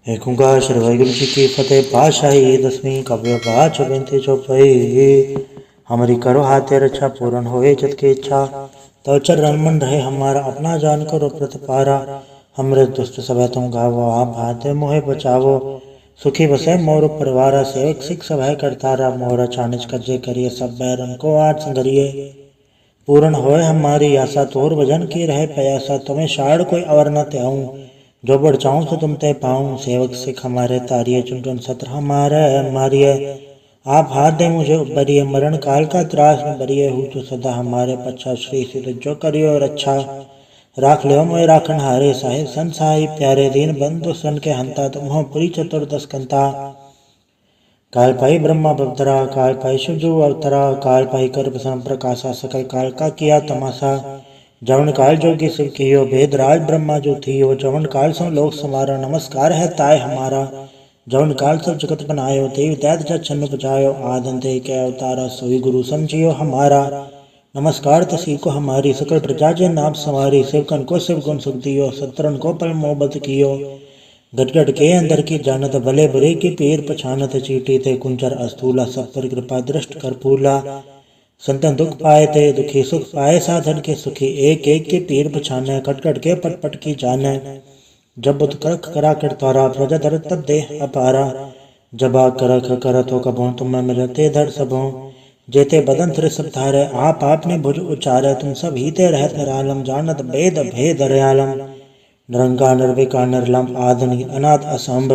एक ओंकार श्री वाहिगुरु जी की फतेह। पातशाही दसवीं काव्य पाठ बेनती चौपाई। हमारी करो हाथे रक्षा पूर्ण होए जत की इच्छा। तव चरण मन रहे हमारा अपना जान करो प्रतिपारा। हमरे दुष्ट सब तुम गावो आप भाते मोहे बचावो। सुखी बसे मोर परिवारा सेवक सिख सभा करतारा। मोरा चानिज कजे करिए सब बैरन को आज संगरिए। पूर्ण होए हमारी आशा तोर भजन की रहे प्रयासा। तुम्हें शाड़ कोई अवर न त्याऊं जो बढ़ चाहूं तो तुम ते पाऊं। सेवक सिख हमारे तारिये चुन चुन सत्र हमारे मारिये। आप हाथ दे मुझे उबरिए मरण काल का त्रास न बरिए। हूँ तो सदा हमारे पच्छा श्री सिद्ध जो करियो रक्षा। राख लियो मोए राखन हारे साहिब संसाई प्यारे। दीन बंधु सन के हंता तुम हो पुरी चतुर्दश कंता। काल पाई ब्रह्मा बवतरा काल पाई शिवजू अवतरा। काल पाई कर प्रसन्न प्रकाशा सकल काल का किया तमाशा। जवन काल जोगी शिव कियो भेद राज ब्रह्मा जो थियो। जवन काल सम लोक समारा नमस्कार है ताय हमारा। जवन काल सब जगत बनायो देव दैत जग छन्न बजायो। आदंते के अवतारा सोई गुरु समझियो हमारा। नमस्कार तसी को हमारी सकल प्रजा जे नाम सवारी। शिवकन को शिव गुण सुख दियो सत्रन को पल मोहब्बत कियो। गटगट के अंदर की जानत भले बुरे की पीर पछानत। चीटी थे कुंचर अस्थूला सब पर कृपा दृष्ट कर फूला। संतन दुख पाए थे दुखी सुख पाए साधन के सुखी। एक एक के पीर पछाने कटकट के पट पट की जाने। जब बुत करख करा कर तारा प्रजा धर तब देह अपारा। जबा करख करत हो कबों तुम मिलते धर सबों। जेते बदन तिर सब धारे आप आपने भुज उचारे। तुम सब हीते रहत निरालम जानत भेद भेद रयालम। निरंकार निर्विकार निर्लम आदि अनाथ असंभ।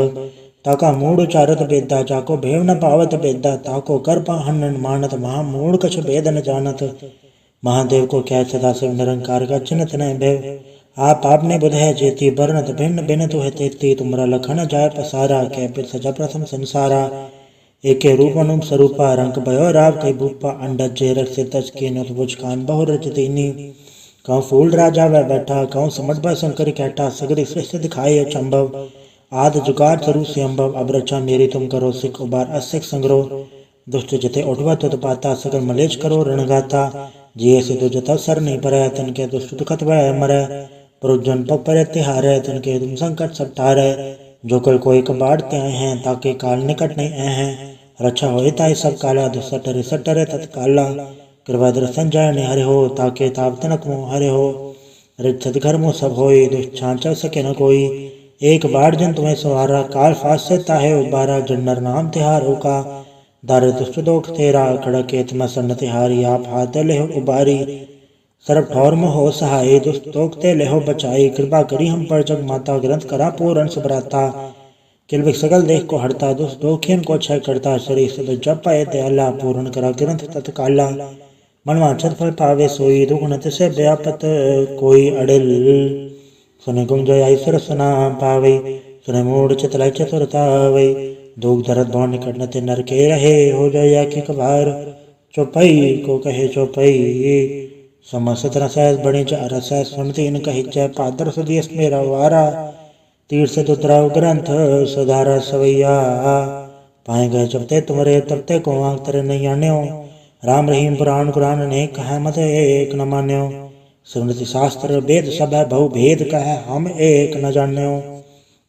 ताका मूढ़ उचारत बेदा जाको भेव न पावत बेदा। ताको कर पाहन मानत महामूढ़ कछ भेद न जानत। महादेव को क्या सदा शिव निरंकार का चिन्हत न भेव। आप आपने बुध है जेती बरनत भिन्न भिन्न तुह तेती। तुमरा लखन जाय पसारा कै पिर सजा प्रथम संसारा। एके रूप अनुप स्वरूपा रंग भयो राव कई भूपा। अंडज जे रख से तज के नत बुझ कान बहु रच दीनी। कहूँ फूल राजा वह बैठा कहूँ समझ ब शंकर कैठा। सगरी सृष्टि दिखाई अचंभव आद जुगाड़ स्वरूप से अम्भव। अब रक्षा मेरी तुम करो सिख उबार असिख संग्रह। दुष्ट जते उठवा तुत पाता सगर मलेच करो रणगाता। जिये से जता सर नहीं परै तन के दुष्ट दुखत वह मरै। पुरुजन पग परे तिहारे तन के तुम संकट सब टारे। जो कल कोई कबाड़ ते आए हैं ताके काल निकट नहीं आए हैं। रक्षा होए ताई सब काला दुसटरे सटरे तत्काला। कृपा दर्शन जाय निहरे हो ताके ताप तनक मोह हरे हो। रित घर मुँह सब होई दुष्ट छांचल सके न कोई। एक बार जन तुम्हें सवारा काल फास से ताहे उबारा। जन्नर नाम तिहारो का दार दुष्ट दोख तेरा। खड़क तुम सन्न तिहारी आप हाथ लेहो उबारी। सर्व ठौर में हो सहाय दुष्ट दोख ते लेहो बचाई। कृपा करी हम पर जग माता ग्रंथ करा पूर्ण सुभराता। किलविक सकल देख को हरता दुष्ट दोखियन को क्षय करता। शरीर से जप पाए दयाला पूर्ण करा ग्रंथ तत्काला। मनवांछित फल पावे सोई दुख न तिसे व्यापत कोई अड़िल। सुने गुंज ऐश्वर सुना पावे सुने मूढ़ चितलाई चतुरता वे। दुख दरद भव निकट न ते नर के रहे हो जाया कि कबार। चौपाई को कहे चौपाई समस्त रसैस बड़ी रसै सुनती इन कही जय पादर सुदियस मेरा वारा। तीर से दुतराव ग्रंथ सुधारा सवैया। पाए गए जबते तुमरे तबते को आंख तेरे नहीं आन्यो। राम रहीम पुराण कुरान ने कहा मत एक न मान्यो। स्मृति शास्त्र वेद सब है बहु भेद कह हम एक न जान्यो।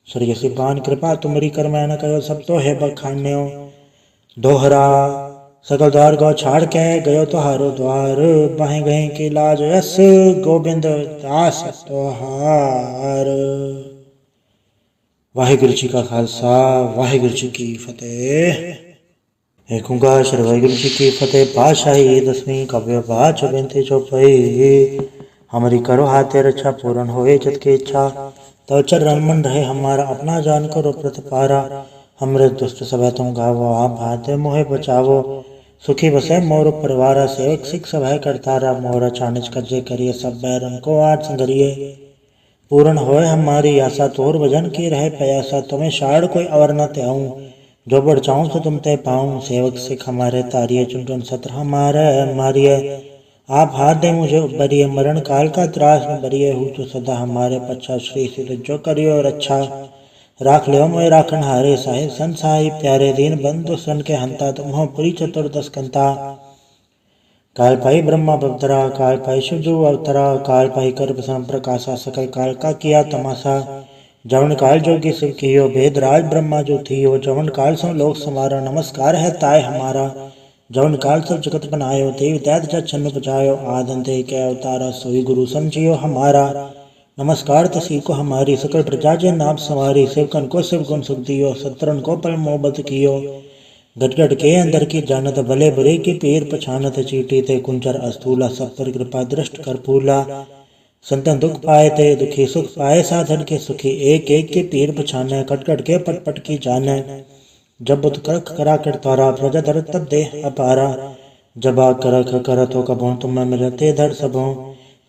सूर्य सिपान कृपा तुमरी कर मैं न कहो सब तो है बखान्यो। दोहरा सकल द्वार गौ छाड़ के गयो तुहारो द्वार। बाहें गए के लाज यस गोविंद दास तोहार। वाहिगुरु जी का खालसा वाहिगुरु जी की फतेह। एक ओंकार श्री वाहिगुरु जी की फतेह। पातशाही दसवीं काव्य पाठ बेनती चौपाई। हमारी करो हाथे रक्षा पूर्ण होए जत की इच्छा। तव चरण मन रहे हमारा अपना जान करो प्रतिपारा। हमरे दुष्ट सब तुम गावो आप भाते मोहे बचावो। सुखी बसे मोर परिवारा सेवक सिख सभा करतारा। मोरा चानिज कजे करिए सब बैरन को आज संगरिए। पूर्ण होए हमारी आशा तोर भजन की रहे प्रयासा। तुम्हें शाड़ कोई अवर न त्याऊं जो बढ़ चाहूं तो तुम ते पाऊं। सेवक सिख हमारे तारिये चुन चुन सत्र हमारे मारिये। आप हाथ दे मुझे उबरिए मरण काल का त्रास न बरिए। हूँ तो सदा हमारे पच्छा श्री सिद्ध जो करियो रक्षा। राख लियो मोए राखन हारे साहिब संसाई प्यारे। दीन बंधु सन के हंता तुम हो पुरी चतुर्दश कंता। काल पाई ब्रह्मा बवतरा काल पाई शिवजू अवतरा। काल पाई कर प्रसन्न प्रकाशा सकल काल का किया तमाशा। जवन काल जोगी शिव कियो भेद राज ब्रह्मा जो थियो, जवन काल सो लोक समारा नमस्कार है ताय हमारा। जवन काल सब जगत बनायो देव दैत जग छन्न बजायो, आदंते कै अवतारा सोई गुरु समझियो हमारा। नमस्कार तसी को हमारी सकल प्रजा जे नाम सवारी, सेवकन को शिव गुण सुख दियो, सत्रन को पल मोहब्बत कियो। गट गट के अंदर की जानत भले बुरे की पीर पछानत, चीटी ते कुंचर अस्थूला सब पर कृपा दृष्ट कर फूला। संतन दुख पाए ते दुखी सुख पाए, साधन के सुखी एक एक के पीर पछाने, कट कट के पट पट की जाने। जब बुत करख करा कर तारा, प्रजा धर तब देह अपारा। जबा करख करत हो कबों, तुम मिलते धर सबों।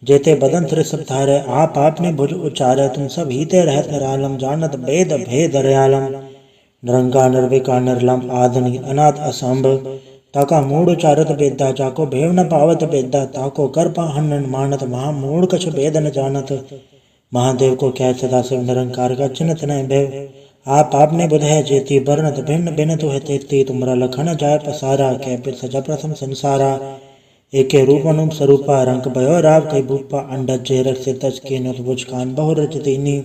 जेते बदन तिर सब थारे, आप आपने भुज उचारे, तुम सब हीते रहत निरालम, जानत भेद भेद रयालम। निरंकार निर्विकार निर्लम आदनि अनाथ असंभ, ताका मूड उचारत बेदा, जाको भेव न पावत बेदा। ताको कर पाहन मानत, महामूढ़ कछ भेद न जानत। महादेव को क्या सदा शिव निरंकार का चिन्हत न भेव। आप आपने बुध है जेती, बरनत भिन्न भिन्न तो है तेती। तुमरा लखन जाय पसारा, कै पिर सजा प्रथम संसारा। एके रूप अनुप स्वरूपा, रंग भयो राव कई भूपा। अंडज जे रख से तज के नुत बुझ कान बहु रच दीनी।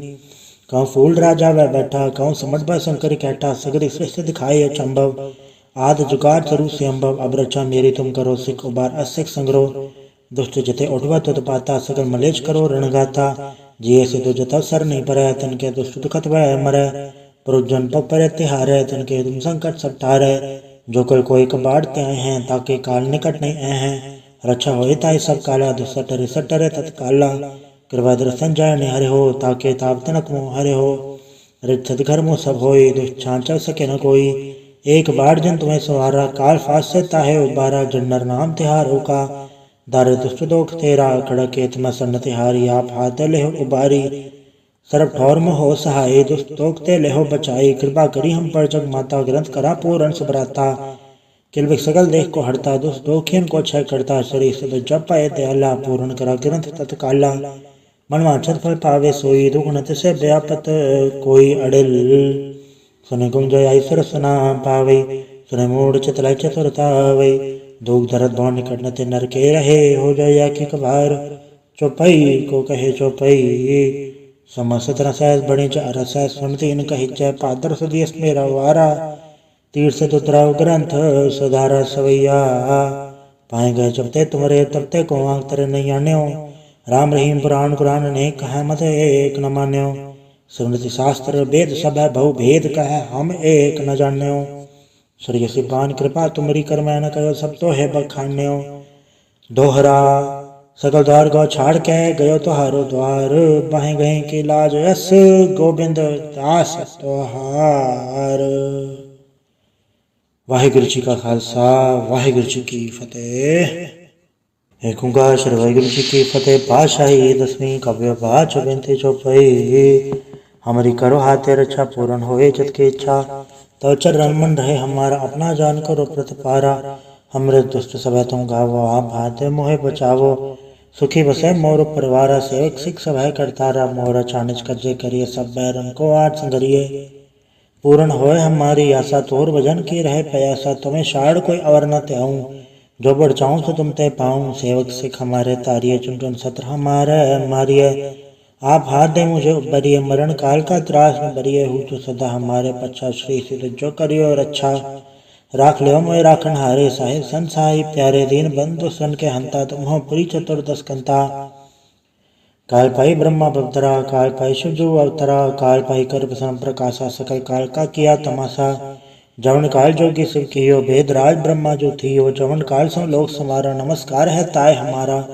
कहूँ फूल राजा वह बैठा, कहूँ समझ भय शंकर कैटा। सगरी सृष्टि दिखाई अचंभव, आद जुगाड़ स्वरूप से अम्भव। अब रक्षा मेरी तुम करो, सिख उबार असिख संग्रह। दुष्ट जते उठवा तुत पाता, सकल मलेच करो रणगाता। जिये से तो जता सर नहीं परै, तन के दुष्ट दुखत वह मरै। पुरुजन पग पर तिहारै, तन के तुम संकट सब टारै। जो कल कोई कबाड़ते आए हैं, ताके काल निकट नहीं आए हैं। रक्षा होए ताई सब काला, दुष्ट टरे सटरे तत्काला। कृपा दर्शन जाय ने हरे हो, ताके ताप तनक मोह हरे हो। रिच्छत घर मोह सब होई, दुष्ट छान चल सके न कोई। एक बार जन तुम्हें सवारा, काल फास से ताहे उबारा। जन्नर नाम तिहार होका, दार दुष्ट दोख तेरा। खड़के तुम सन्न तिहारी, आप हाथ ले हो उबारी। सरब ठौर में हो सहाय, दुष्ट दोखते ले हो बचाई। कृपा करी हम पर जग माता, ग्रंथ करा पूर्ण सुभराता। किलबिक सकल देख को हरता, दुष्ट दोखियन को क्षय करता। शरीर से जब पाए दयाला, पूर्ण करा ग्रंथ तत्काला। मनवांछित फल पावे सोई, दुख नत से व्यापत कोई अड़िल। सुने गुंजय ऐश्वर सुना पावे, सुने मूढ़ चितलय चतुरता वै। दुख दरद भव निकट न ते नर के रहे, हो जाय की कभार। चौपई को कहे चौपई, समस्त रसैस बड़े च रसैस। सुनती इन कही जय पादर सुदियस मेरा वारा। तीर से तुतराव ग्रंथ सुधारा सवैया, पाए गए जब ते तुम्हारे तब ते को आंख तेरे नहीं आन्यो। राम रहीम पुराण कुरान ने कहा मत एक न मान्यो। स्मृति शास्त्र वेद सब है, बहु भेद कह हम एक न जान्यो। सूर्य सिपान कृपा तुमरी कर मैं न कहो, सब तो है बखान्यो। दोहरा सकल द्वार गौ छाड़ के गयो तुहारो द्वार। बाहें गए के लाज यस, गोविंद दास तुहार। वाहिगुरु जी का खालसा, वाहिगुरु जी की फतेह। एक ओंकार श्री वाहिगुरु जी की फतेह। पातशाही दसवीं काव्य पाठ चौबीनती चौपाई। हमारी करो हाथे रक्षा, पूर्ण होए चित की इच्छा। तो चरण मन रहे हमारा, अपना जान करो प्रतिपारा। हमरे दुष्ट सब तुम गावो, आप हाथ मोहे बचावो। सुखी बसे मोर परिवारा, सेवक सिख सब है करतारा। मोर छानिज कज्जे करिए, सब बैरन को आठ संगरिए। पूर्ण होए हमारी आशा, तोर भजन की रहे प्यासा। तुम्हें शाड़ कोई अवर न त्याऊं, जो बढ़ चाहूं तो तुम ते पाऊं। सेवक सिख हमारे तारिये, चुन चुन सत्र हमारे मारिये। आप हाथ दे मुझे उबरिए, मरण काल का त्रास न बरिए। हूँ तो सदा हमारे पच्छा, श्री सिद्ध जो करियो रक्षा। राख लियो मोय राखन हारे, साहिब संसाई प्यारे। दीन बंधु सन के हंता, तुम हो पुरी चतुर्दश कंता। काल पाई ब्रह्मा बवतरा, काल पाई शिवजू अवतरा। काल पाई कर प्रसन्न प्रकाशा, सकल काल का किया तमाशा। जवन काल जोगी शिव कियो, भेद राज ब्रह्मा जो थियो। जवन काल सो लोक समारा, नमस्कार है ताय हमारा।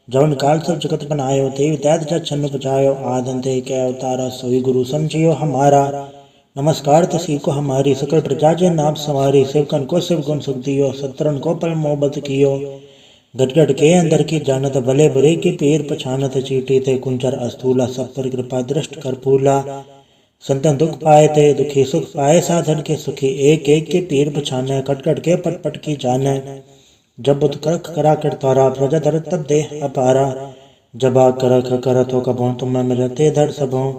जवन काल सब जगत बनायो, देव दैत जग छन्न बजायो। आदंते कै अवतारा, सोई गुरु समझियो हमारा। नमस्कार तसी को हमारी, सकल प्रजा जे नाम सवारी। सेवकन को शिव गुण सुख दियो, सत्रन को पल मोहब्बत कियो। गट गट के अंदर की जानत भले बुरे की पीर पछानत। चीटी ते कुंचर अस्थूला, सब पर कृपा दृष्ट कर फूला। संतन दुख पाए ते दुखी सुख पाए, साधन के सुखी एक एक के पीर पछाने। कट कट के पट पट की जाने। जब बुत करख करा कर तारा, प्रजा धर तब देह अपारा। जबा करख करत हो कबों, तुम मिलते धर सबों।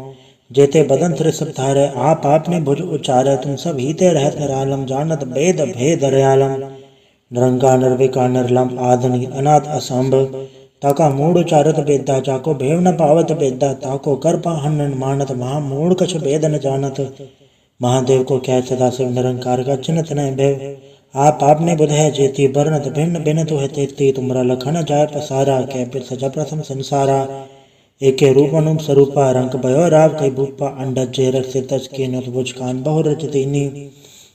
जेते बदन तिर सब थारे, आप आपने भुज उचारे। तुम सब हीते रहत निरालम, जानत भेद भेद रयालम। निरंकार निर्विकार निर्लम आदनि अनाथ असंभ, ताका मूढ़ उचारत बेदा जाको भेव न पावत बेदा ताको कर पाहन मानत महामूढ़ कछ भेद न जानत। महादेव को क्या सदा शिव निरंकार का चिन्हत न भेव आप आपने बुध है जेती बरनत भिन्न भिन्न तो है तेती तुमरा लखन जाय पसारा कै फिर सजा प्रथम संसारा। एके रूप अनुप स्वरूपा रंग भयो राव कई भूपा अंडज जे रख से तज के नुत बुझ कान बहु रचतीनी।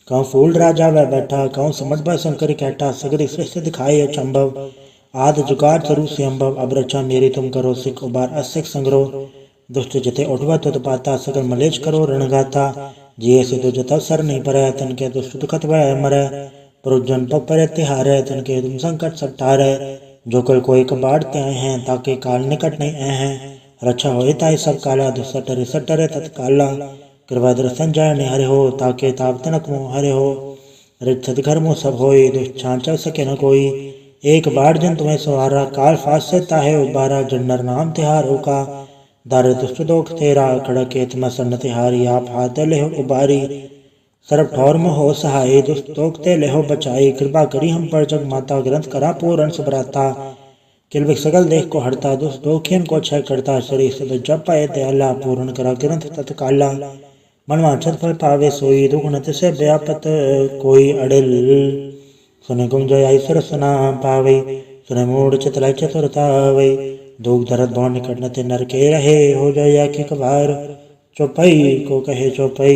कहूँ फूल राजा वह बैठा कहूँ समझ बा शंकर कैटा सगरी सृष्टि दिखाए अचंभव। आद जुगाड़ सरु से अम्भव अब रचा मेरी तुम करो सिख उबार असिख संग्रह। दुष्ट जते उठवा तुत पाता सगर मलेच करो रणगाता। जिये से तो जतव सर नहीं परै तन के दुष्ट दुखत वह मरै। पुरुजन पग पर तिहारै तन के तुम संकट सब टारै। जो कल कोई कबाड़ त्याय हैं ताके काल निकट नहीं ऐ हैं। रक्षा होए ताई सब काला दुसटरे सटरे तत्काला। कृपा दर्शन जय ने हरे हो ताके ताप तनक मोह हरे हो। रित घर मुँह सब होई दुष्ट छांचल सके न कोई। एक बार जन तुम्हें सवारा काल फास से ताहे उबारा। जन्नर नाम तिहारो का दार दुष्ट दोख तेरा खड़के तम सन्न तिहारी। आप हाथ ले हो उबारी सर्व ठौर में हो सहाय दुष्ट तोकते ले हो बचाई। कृपा करी हम पर जग माता ग्रंथ करा पूर्ण सुभ्राता। किलविक सगल देख को हरता दुष्ट दोखियन को क्षय करता। शरीर से जब पाए दयाला पूर्ण करा ग्रंथ तत्काला। मनवांछित फल पावे सोई दुख नत से व्यापत कोई अड़िल। सुने गुंजय ऐश्वर सुना पावे सुने मूढ़ चितलाई चतुरता वे। दुख दर्द भव निकट नते नर के रहे हो जाय कि कबार। चौपई को कहे चौपई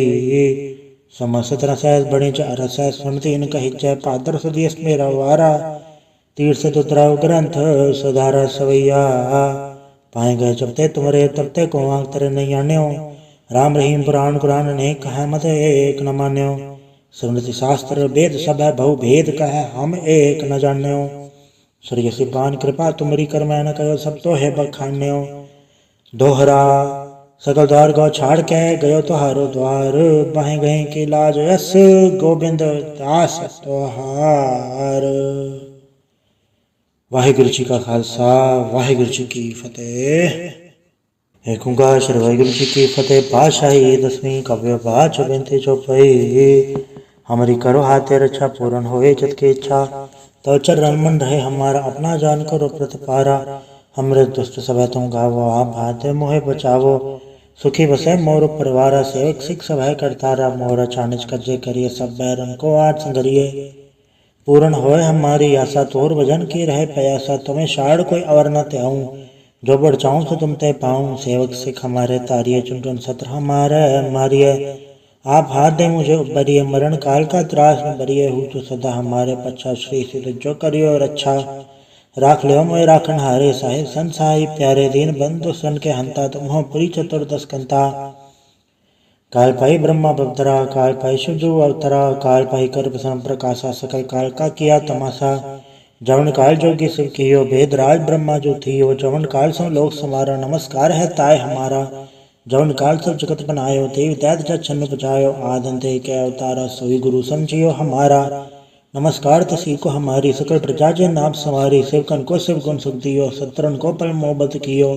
समस्त रसैस बड़े च रसैस सुनती इन कही जय पादर सुदियस मेरा वारा। तीर से तुतराव ग्रंथ सुधारा सवैया। पाए गए जबते तुमरे तबते को आंख तेरे नहीं आन्यो। राम रहीम पुराण कुरान ने कहा मत एक न मान्यो। स्मृति शास्त्र वेद सब है बहु भेद कह हम एक न जान्यो। श्री सिपान कृपा तुमरी कर मैं न कहो सब तो है बखान्यो। दोहरा सकल द्वार गौ छाड़ के गयो तुहारो द्वार। बाहें गए की लाज यस गोविंद दास तुहार। वाहिगुरु जी का खालसा वाहिगुरु जी की फतेह। एक ओंकार श्री वाहिगुरु जी की फतेह। पातशाही दसवीं काव्य पाठ बेनती चौपाई। हमारी करो हाथे रक्षा पूर्ण होए जत की इच्छा। तो चरण मन रहे हमारा अपना जान करो प्रतिपारा। हमरे दुष्ट सब तुम गावो आप हाथे मोहे बचावो। सुखी बसे मोर परिवारा सेवक सिख सब है करतारा। मोर चानिच कज्जे करिए सब बैरन को आज संगरिए। पूर्ण होए हमारी आशा तोर भजन की रहे प्रयासा। तुम्हें शाड़ कोई अवर न त्याऊं जो बढ़ चाहूं तो तुम ते पाऊं। सेवक सिख हमारे तारिये चुन चुन सत्र हमारे मारिये। आप हाथ दे मुझे उबरिए मरण काल का त्रास न बरिए। हूँ तो सदा हमारे पच्छा श्री सिद्ध जो करियो रक्षा। राख लियो मोए राखन हारे साहिब संसाई प्यारे। दीन बंधु सन के हंता तुम हो पुरी चतुर्दश कंता। काल पाई ब्रह्मा बवतरा काल पाई शिवजू अवतरा। काल पाई कर प्रसन्न प्रकाशा सकल काल का किया तमाशा। जवन काल जोगी शिव कियो भेद राज ब्रह्मा जो थियो। जवन काल सो लोक समारा नमस्कार है ताय हमारा। जवन काल सब जगत बनायो देव दैत जग छन्न बजायो। आदंते के अवतारा सोई गुरु समझियो हमारा। नमस्कार तसी को हमारी सकल प्रजा जे नाम सवारी। शिवकन को शिव गुण सुख दियो सत्रन को पल मोहब्बत कियो।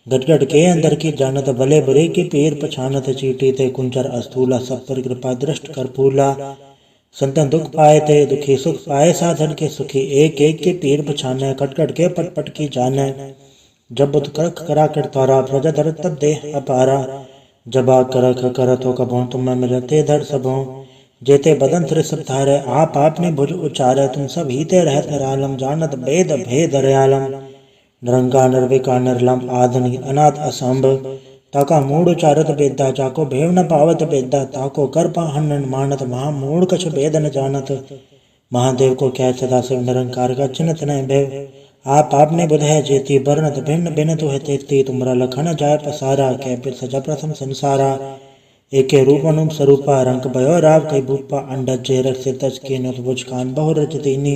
गट गट के अंदर की जानत भले बुरे की पीर पछानत। चीटी ते कुंचर अस्थूला सब पर कृपा दृष्ट कर फूला। संतन दुख पाए थे दुखी सुख पाए साधन के सुखी। एक एक के पीर पछाने कट कट के पट पट की जाने। जब बुत करख करा कर तारा प्रजा धर तब देह अपारा। जबा करख करत हो कबों तुम मिलते धर सबों। जेते बदन तिर सब धारे आप आपने भुज उचारे। तुम सब हीते रहत निरालम जानत वेद भेद रयालम। निरंकार निर्विकार निर्लम आदि अनाथ असंभ। ताका मूढ़ उचारत बेदा जाको भेव न पावत बेदा। ताको कर पाहन मानत महामूढ़ कछ भेद न जानत। महादेव को क्या सदा शिव निरंकार का चिन्हत न भेव आप आपने बुध है जेती बरनत भिन्न भिन्न तो है तेती। तुमरा लखन जाय पसारा कै फिर सजा प्रथम संसारा। एके रूप अनुप स्वरूपा रंग भयो राव कई भूपा। अंडज जे रख से तज के नुत बुझ कान बहु रचतीनी।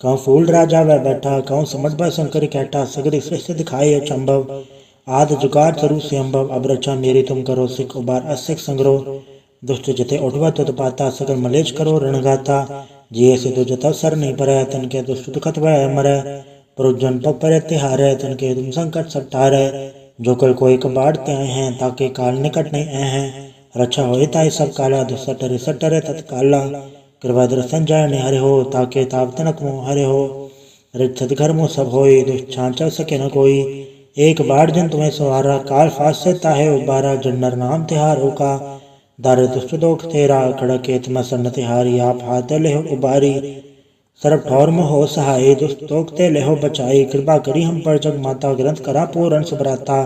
कहूँ फूल राजा वह बैठा कहूँ समझ बा शंकर कैटा सगरी सृष्टि दिखाए अचंभव। आद जुगाड़ सरु से अम्भव अब रचा मेरी तुम करो सिख उबार असिख संग्रह। दुष्ट जते उठवा तुत पाता सगर मलेच करो रणगाता। जिये से तो जतव सर नहीं परै तन के दुष्ट दुखत वह मरै। पुरुजन पग पर तिहारै तन के तुम संकट सब टारै। जो कल कोई कबाड़ त्याय हैं ताके काल निकट नहीं ऐ हैं। रक्षा होए ताई सब काला दुसटरे सटरे तत्काला। कृपा दर्शन जय ने हरे हो ताके ताप तनक मोह हरे हो। रित घर मुँह सब होई, दुष्छां चल सके न कोई। एक बार जन तुम्हें सवारा, काल फास से ताहे उबारा। जन्नर नाम तिहारो का, दार दुष्ट दोख तेरा। खड़क एतम सन्न तिहारी, आप हाथ ले उबारी। सरब ठौर में हो सहाय, दुष्ट दोख ते लेहो बचाई। कृपा करी हम पर जग माता, ग्रंथ करा पूरन सुभराता।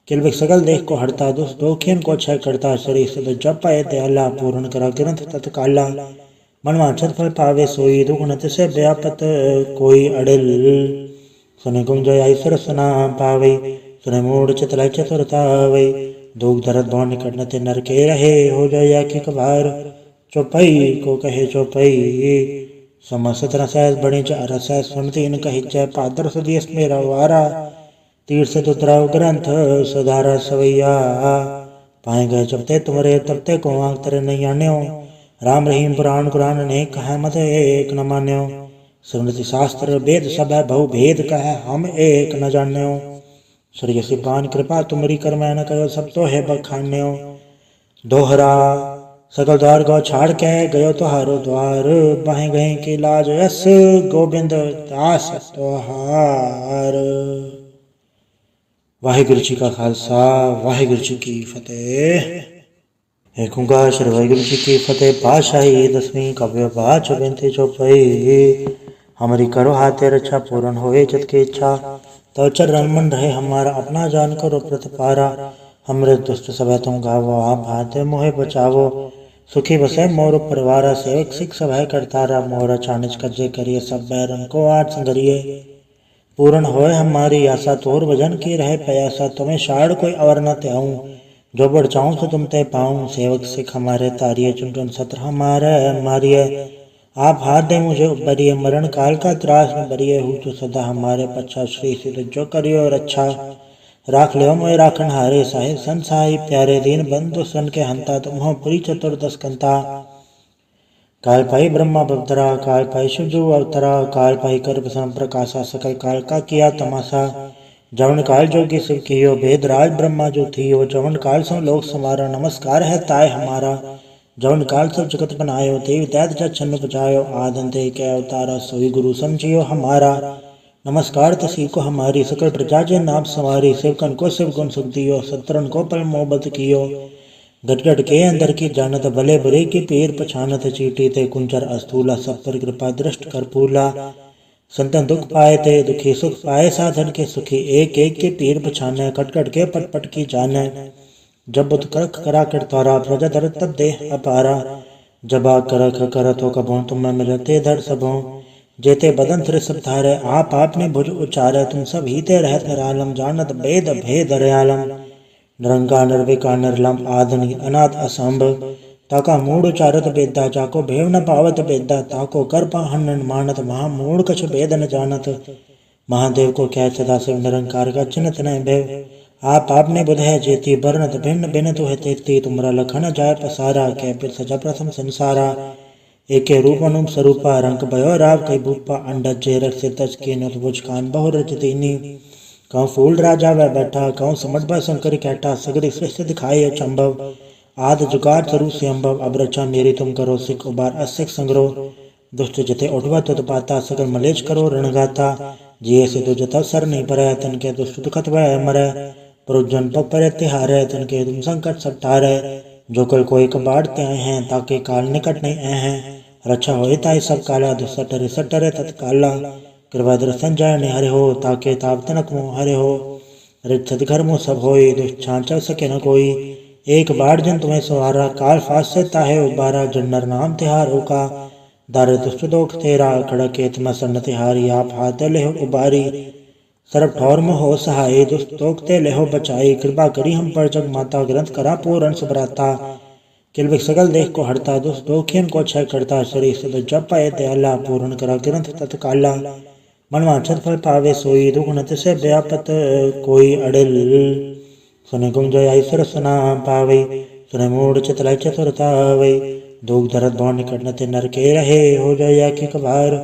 किलबिक सगल देख को हड़ता, दुष्ट दोखियन को क्षय करता। शरीर से जप पाए दयाला, पूर्ण करा ग्रंथ तत्काला। मन वांछत फल पावे सोई, दुख नत से व्यापत कोई अड़िल। सुने गुंजय ऐसर सुना पावे, सुने मूढ़ चितलाई चतुरता वे। दुख दर्द भव निकट न ते नर के रहे, हो जाय कि कबार। चौपई को कहे चौपई, समस्त रसैस बड़ी च रसैस। सुनती न कही जय पादर सुदियस मेरा वारा। तीर से तुतराव ग्रंथ सधारा सवैया। पाए गए जबते तुमरे तबते को आंख तेरे नहीं आन्यो। राम रहीम पुराण कुरान ने कहा मत एक न मान्यो। स्मृति शास्त्र वेद सब है बहु भेद कह, हम एक न जान्यो। श्री सिपान कृपा तुमरी कर मैं न कहो, सब तो है बखान्यो। दोहरा सकल द्वार गौ छाड़ के गयो तुहारो द्वार। बाहें गए के लाज यस, गोविंद दास तुहार। वाहिगुरु जी का खालसा, वाहिगुरु जी की फतेह। एक ओंकार श्री वाहिगुरु जी की फतेह। पातशाही दसवीं काव्य पाठ बिनती चौपाई। हमारी करो हाथे रक्षा, पूर्ण होए जत की इच्छा। तो चरण मन रहे हमारा, अपना जान करो प्रतिपारा। हमरे दुष्ट सब तुम गावो, आप भाते मोहे बचावो। सुखी बसे मोर परिवारा, सेवक सिख सब है करतारा। मोर चानिज कज्जे करिए, सब बैरन को आज संगरिए। पूर्ण होए हमारी आशा, तोर भजन की रहे प्रयासा। तुम्हें शाड़ कोई अवर न त्याऊं, जो बढ़ चाहूं तो तुम ते पाऊं। सेवक सिख हमारे तारिये, चुन चुन सत्र हमारे मारिये। आप हाथ दे मुझे उबरिए, मरण काल का त्रास न बरिए। हूँ तो सदा हमारे पच्छा, श्री सिद्ध जो करियो रक्षा। राख ले मोय राखन हारे, साहिब सन साहिब प्यारे। दीन बंधु सन के हंता, तुम हो पुरी चतुर्दश कंता। काल पाई ब्रह्मा बवतरा, काल पाई शिवजू अवतरा। काल पाई कर प्रसन्न प्रकाशा, सकल काल का किया तमाशा। जवन काल जोगी शिव कियो, भेद राज ब्रह्मा जो थियो। जवन काल सब लोक समारा, नमस्कार है ताय हमारा। जवन काल सब जगत बनायो, देव दैत जग छन्न बजायो। आदंते के अवतारा, सोई गुरु समझियो हमारा। नमस्कार तसी को हमारी, सकल प्रजा जे नाम सवारी। शिवकन को शिव गुण सुख दियो, सत्रन को पल मोहब्बत कियो। गट गट के अंदर की जानत, भले बुरे की पीर पछानत। चीटी ते कुंचर अस्तूला, सब पर कृपा दृष्ट कर पूला। संतन दुख पाए ते दुखी, सुख पाए साधन के सुखी। एक एक के पीर पछाने, कट कट के पट पट की जाने। जब बुत करख करा कर तारा, प्रजा धर तब देह अपारा। जबा करख करत हो कबों, तुम्हें मिलते धर सबों। जेते बदन तिर सब धारे, आप आपने भुज उचारे। तुम सब हीते रहत निरालम, जानत भेद भेद रयालम। निरंकार निर्विकार निर्लम, आदि अनाथ असंभ। ताका मूढ़ उचारत बेदा, जाको भेव न पावत बेदा। ताको कर पाहन मानत, महा मूढ़ कछ भेद न जानत। महादेव को क्या सदा शिव, निरंकार का चिन्हत न भेव। आप आपने बुध है जेती, बरनत भिन्न भिन्न तुह तेती। तुमरा लखन जाय पसारा, कै फिर सजा प्रथम संसारा। एके रूप अनुप स्वरूपा, रंग भयो राव कई भूपा। अंडज जे रख सिर तज के, नुत बुझ कान बहु रच दीनी। कहूँ फूल राजा वह बैठा, कहूँ समझ ब शंकर कैटा। सगरी सृष्टि दिखाई अचंभव, आद जुगाड़ स्वरूप से अम्भव। अब रचा मेरी तुम करो, सिख उबार असिख संग्रह। दुष्ट जते उठवा तुत पाता, सकल मलेच करो रणगाता। जिये से दो जता सर नहीं भरे, तन के दुष्ट दुखत वह मरे। पुरुजन पग परे तिहारे, तन के तुम संकट सब टारे। जो कल कोई कबाड़ते आए हैं, ताके काल निकट नहीं आए हैं। रक्षा हो ताई सब काला, दुसटरे सटरे तत्काला। कृपा दर्शन जाय ने हरे हो, ताके ताप तनक मुँह हरे हो। रित घर मुँह सब होई, दुष्छां चल सके न कोई। एक बार जन तुम्हें सवारा, काल फास से ताहे उबारा। जन्नर नाम तिहारो का, दार दुष्ट दोख तेरा। खड़क एतम सन्न तिहारी, आप हाथ ले उबारी। सरब ठौर में हो सहाय, दुष्ट दोख ते लेहो बचाई। कृपा करी हम पर जग माता, ग्रंथ करा पूरन सुभराता। किलबिक सगल देख को हड़ता, दुष्ट दोखियन को क्षय करता। शरीर से जप पाए दयाला, पूर्ण करा ग्रंथ तत्काला। मन वांछत फल पावे सोई, दुख नत से व्यापत कोई अड़िल। सुने गुंजय ऐसर सुना पावे, सुने मूढ़ चितलाई चतुरता वे। दुख दर्द भव निकट न ते नर के रहे, हो जाय कि कबार।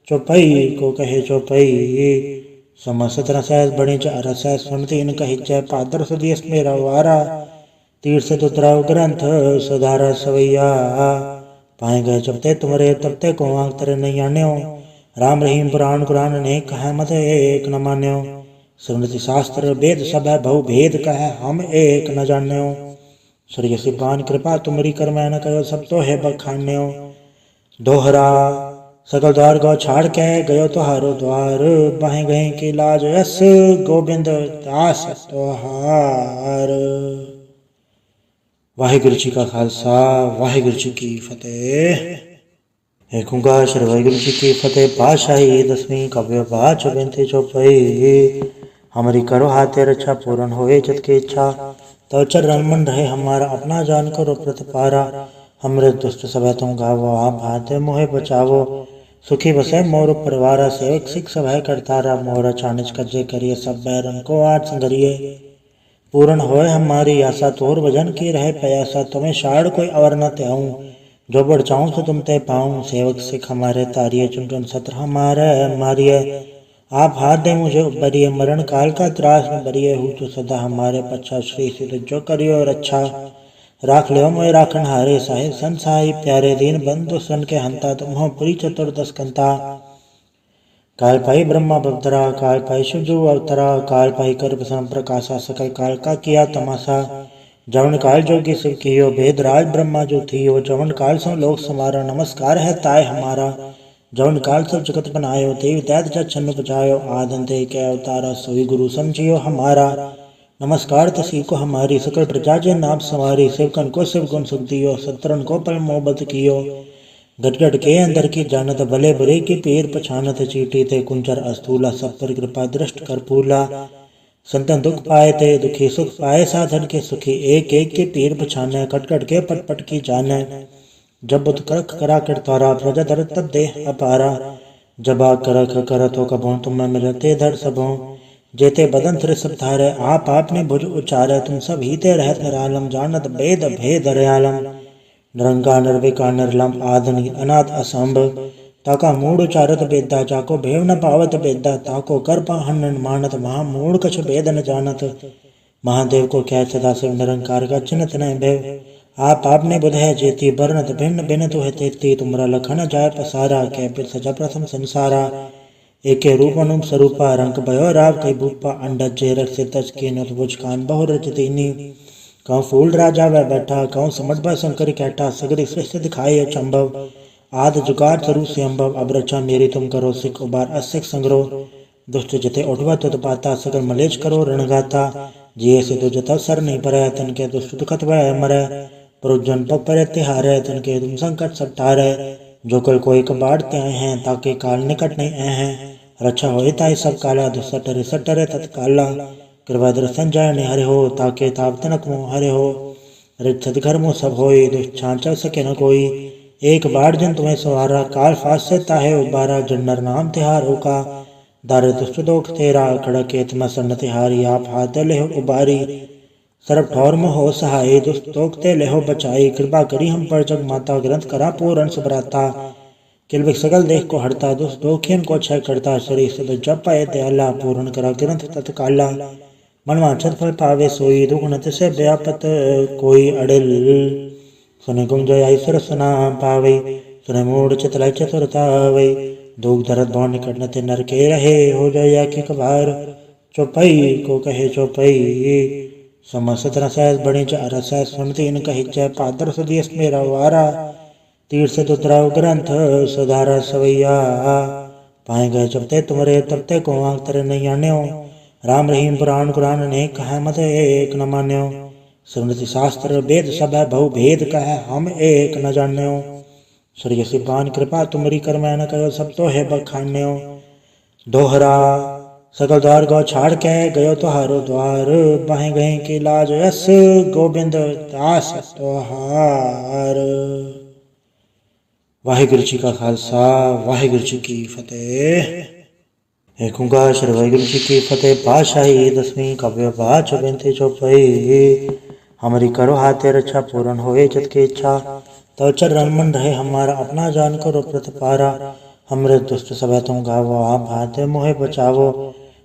चौपई को कहे चौपई, समस्त रसैस बड़ी च रसैस। सुनती न कही जय पादर सुदियस मेरा वारा। तीर से तुतराव ग्रंथ सधारा सवैया। पाए गए जबते तुमरे तबते को आंख तेरे नहीं आन्यो। राम रहीम पुराण कुरान अनेक कह मत एक न मान्यो। स्मृति शास्त्र वेद सब है बहु भेद कह हम एक न जान्यो। सूर्य सिपान कृपा तुमरी कर मैं न कहो सब तो है बखान्यो। दोहरा सकल द्वार गौ छाड़ के गयो तुहारो द्वार बाहे गए के लाज यस गोबिंद दास तोहार। वाहिगुरु जी का खालसा वाहिगुरु जी की फतेह। एक ओंकार श्री वाहिगुरु जी की फतेह। पातशाही दसवीं काव्य पाठ बेनती चौपाई। हमारी करो हाथे रक्षा पूर्ण होए चित की इच्छा। तो चरण मन रहे हमारा अपना जान करो प्रतिपारा। हमरे दुष्ट सब तुम गावो आप हाथे मोहे बचावो। सुखी बसे मोर परिवारा सेवक सिख सब है करतारा। मोर चानिच कज्जे करिए सब बैरन को आठ संगरिए। पूर्ण होए हमारी आशा तोर भजन की रहे प्रयासा। तुम्हें शाड़ कोई अवर न त्याऊं जो बढ़ चाहूं तो तुम ते पाऊं। सेवक सिख हमारे तारिये चुन चुन सत्र हमारे मारिये। आप हाथ दे मुझे उबरिए मरण काल का त्रास न बरिए। हूँ तो सदा हमारे पच्छा श्री सिद्ध जो करियो रक्षा। राख लियो मोय राखन हारे साहिब संसाई प्यारे। दीन बंधु सन के हंता तुम पुरी चतुर्दश कंता। काल पाई ब्रह्मा बवतरा काल पाई शिवजू अवतरा। काल पाई कर प्रसन्न प्रकाशा सकल काल का किया तमाशा। जवन काल जोगी शिव कियो भेद राज ब्रह्मा जो थियो। जवन काल सो लोक समारा नमस्कार है ताय हमारा। जवन काल सब जगत बनायो देव दैत जग छन्न बजायो। आदन दे के अवतारा सोई गुरु समझियो हमारा। नमस्कार तसी को हमारी सकल प्रजा जे नाम सवारी। सेवकन को शिव गुण सुख दियो सत्रन को पल मोहब्बत कियो। गट गट के अंदर की जानत भले बुरे की पीर पछानत। चीटी ते कुंचर अस्थूला सब पर कृपा दृष्ट कर फूला। संतन दुख पाए ते दुखी सुख पाए साधन के सुखी। एक एक के पीर पछाने कट कट के पट पट की जाने। जब बुत करख करा कर तारा प्रजा धर तब दे अपारा। जबा करख करत हो कबों तुम में मिलते धर सबों। जेते बदन तिर सब धारे आप आपने भुज उचारे। तुम सब हीते रहत निरालम जानत भेद भेद रयालम। निरंकार निर्विकार निर्लम आदि अनाथ असंभव। ताका मूड उचारत बेदा जाको भेव न पावत बेदा। ताको कर पाहन मानत महामूढ़ कछ भेद न जानत। महादेव को क्या सदा शिव निरंकार का चिन्हत न भेव। आप आपने बुध है जेती बरनत भिन्न भिन्न तो है तेती। तुमरा लखन जाय पसारा कै बिर सजा प्रथम संसारा। एके रूप अनुप स्वरूपा रंग भयो राव कई भूपा। अंडज जेरक से तज के नुत बुझ कान बहु रच दीनी। कहूँ फूल राजा वह बैठा कहूँ समझ भय शंकर कैटा। सगरी सृष्टि दिखाई अचंभव आद जुगाड़ तरु से अम्भव। अब रचा मेरी तुम करो सिख उबार असिख संग्रह। दुष्ट जते उठवा तुत पाता सगर मलेच करो रणगाता। जिये से तो जता सर नहीं परे तन के दुष्ट दुखत वह मरे। पुरुजन पग परे तिहारे तन के तुम संकट सब टारे। जो कल कोई कबाड़ त्याए हैं ताके काल निकट नहीं आए हैं। रक्षा हो ताई सब काला दुसटरे सटरे तत्काला। कृपा दर्शन जाय हरे हो ताके ताप तनक मोह हरे हो। रिच्छत घर मोह सब होई दुष्ट छांचल सके न कोई। एक बार जन तुम्हें सवारा काल फास से ताहे उबारा। जन्नर नाम तिहारो का दार दुष्ट दोख तेरा। खड़के तम सन्न तिहारी आप हाथ ले हो उबारी। सरब ठौर मोह हो सहाय दुष्ट दोख ते ले हो बचाई। कृपा करी हम पर जग माता ग्रंथ करा पूर्ण सुभराता। किलविक सकल देख को हरता दुष्ट दोखियन को क्षय करता। श्री सद जप पाए दयाला पूर्ण करा ग्रंथ तत्काला। मनवांछत फल पावे सोई दुगुणत से व्यापत कोई अड़िल। सुने गुंजय ऐश्वर सुना पावे सुने मूढ़ चितलय चतुरता वै। दुख दर्द भौ निकट न ते नर के रहे हो जाय की कबार। चौपाई को कहे चौपाई समस्त रसैस बड़े रस सुनती इन कही जय पादर सुदेश मेरा वारा। तीर से तुतराव ग्रंथ सुधारा सवैया। पाए गए जबते तुमरे तबते को आंख तेरे नहीं आन्यो। राम रहीम पुराण कुरान अनेक कह मत एक न मान्यो। स्मृति शास्त्र वेद सब है बहु भेद कह हम एक न जान्यो। सूर्य सिपान कृपा तुमरी कर मैं न कहो सब तो है बखान्यो। दोहरा सकल द्वार गौ छाड़ के गयो तुहारो द्वार बाहे गए के लाज यस गोबिंद दास तोहार। वाहिगुरु जी का खालसा वाहिगुरु जी की फतेह। एक ओंकार श्री वाहिगुरु जी की फतेह। पातशाही दसवीं काव्य पाठ बेनती चौपाई। हमारी करो हाथे रक्षा पूर्ण होए चित की इच्छा। तो चरण मन रहे हमारा अपना जान करो प्रतिपारा। हमरे दुष्ट सब तुम गावो आप हाथे मोहे बचावो।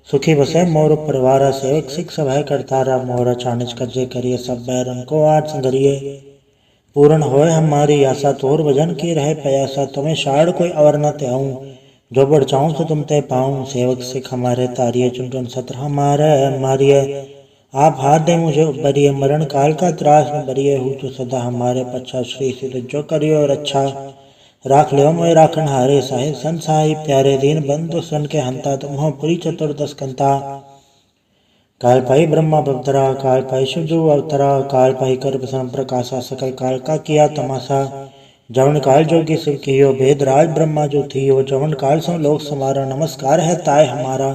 सुखी बसे मोर परिवारा सेवक सिख सब है करतारा। मोर चानिच कज्जे करिए सब बैरन को आठ संगरिए। पूर्ण होए हमारी आशा तोर भजन की रहे प्रयासा। तुम्हें शाड़ कोई अवर न त्याऊं जो बढ़ चाहूँ तो तुम ते पाऊँ, सेवक सिख हमारे तारिये, चुन चुन सत्र हमारे मारिये। आप हाथ दे मुझे उबरिए, मरण काल का त्रास न बरिए। हूँ तो सदा हमारे पच्छा, श्री सिद्ध जो करियो रक्षा। राख लियो मोय राखन हारे, साहिब सन साहिब प्यारे। दीन बंधु सन के हंता, तुम हो पुरी चतुर्दश कंता। काल पाई ब्रह्मा बवतरा, काल पाई शिवजू अवतरा। काल पाई कर प्रसन्न प्रकाशा, सकल काल का किया तमाशा। जवन काल जोगी शिव कियो, भेद राज ब्रह्मा जो थियो। जवन काल सो लोक समारा, नमस्कार है ताय हमारा।